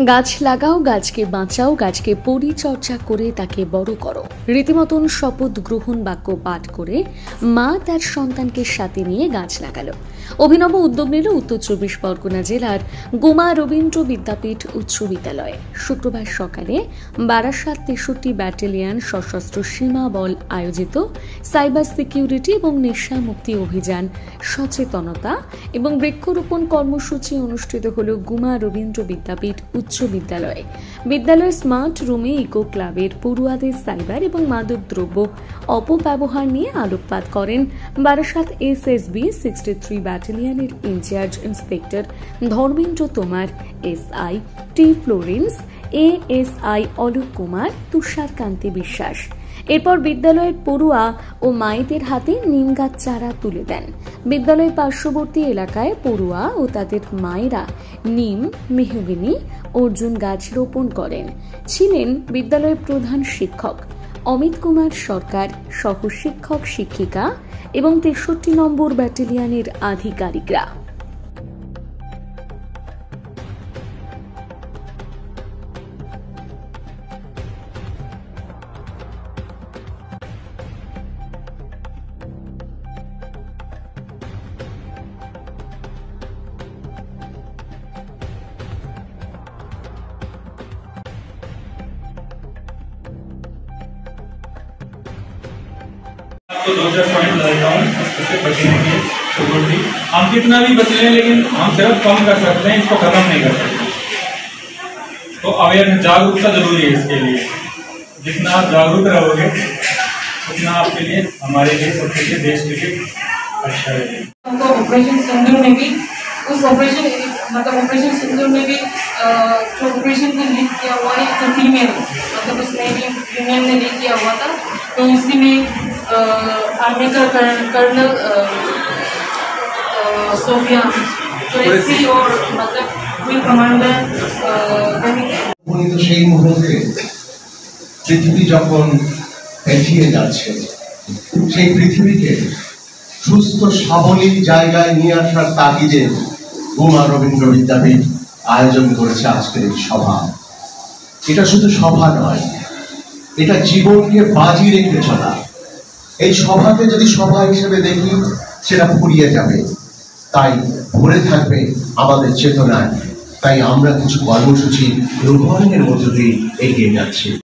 গাছ লাগাও, গাছকে বাঁচাও, গাছকে পরিচর্যা করে তাকে বড় করো। রীতিমতন শপথ গ্রহণ বাক্য পাঠ করে মা তার সন্তানকে সাথে নিয়ে গাছ লাগালো। অভিনব উদ্যোগ নিল উত্তর 24 পরগনা জেলার গুমা রবীন্দ্র বিদ্যাপীঠ উচ্চ বিদ্যালয়ে। শুক্রবার সকালে বারাসাত 63 ব্যাটালিয়ন সশস্ত্র সীমা বল আয়োজিত সাইবার সিকিউরিটি এবং নেশা মুক্তি অভিযান সচেতনতা এবং বৃক্ষরোপণ কর্মসূচি অনুষ্ঠিত হল গুমা রবীন্দ্র বিদ্যাপীঠ উচ্চ বিদ্যালয়ে। বিদ্যালয়ের স্মার্ট রুমে ইকো ক্লাবের পড়ুয়াদের সাইবার এবং মাদকদ্রব্য অপব্যবহার নিয়ে আলোকপাত করেন বারাসাত এসএসবি 63 ব্যাটালিয়নের incharge inspector Dharmendra Tomar, SI T Florence, ASI Alok Kumar, Tusharkanti Biswas. এরপর বিদ্যালয়ের পড়ুয়া ও মায়েদের হাতে নিম গাছ চারা তুলে দেন। বিদ্যালয়ের পার্শ্ববর্তী এলাকায় পড়ুয়া ও তাদের মায়েরা নিম, মেহগিনি, অর্জুন গাছ রোপণ করেন। ছিলেন বিদ্যালয়ের প্রধান শিক্ষক অমিত কুমার সরকার সহ শিক্ষক শিক্ষিকা এবং 63 নম্বর ব্যাটালিয়নের আধিকারিকরা। तो 2-4 पॉइंट लगाता हूँ उससे बचने के सिक्योरिटी। हम कितना भी बच लें लेकिन हम सिर्फ कम कर सकते हैं, इसको खत्म नहीं कर सकते। तो अवेयरनेस, जागरूकता जरूरी है। इसके लिए जितना आप जागरूक रहोगे उतना आपके लिए, हमारे लिए, सबके लिए, देश के लिए अच्छा है। तो ऑपरेशन सिंदूर में भी उस ऑपरेशन सिंदूर में भी जो ऑपरेशन को लीड किया हुआ है तो फीमेल, मतलब उसमें भी फीमेल ने लीड किया हुआ था। तो इसी में आर्मी का कर्नल सोफिया कुरैशी और मतलब विंग कमांडर সেই মুহূর্তে পৃথিবী যখন এগিয়ে যাচ্ছে, সেই পৃথিবীকে সুস্থ সাবলীল জায়গায় নিয়ে আসার তাগিদে গুমা রবীন্দ্র বিদ্যাপীঠ আয়োজন করেছে আজকের এই সভা। এটা শুধু সভা নয়, এটা জীবনকে বাজি রেখে চলা। এই সভাকে যদি সভা হিসেবে দেখি সেটা ফুরিয়ে যাবে, তাই ভরে থাকবে আমাদের চেতনায়। তাই আমরা কিছু কর্মসূচি রূপায়ণের মধ্য দিয়ে এগিয়ে যাচ্ছি।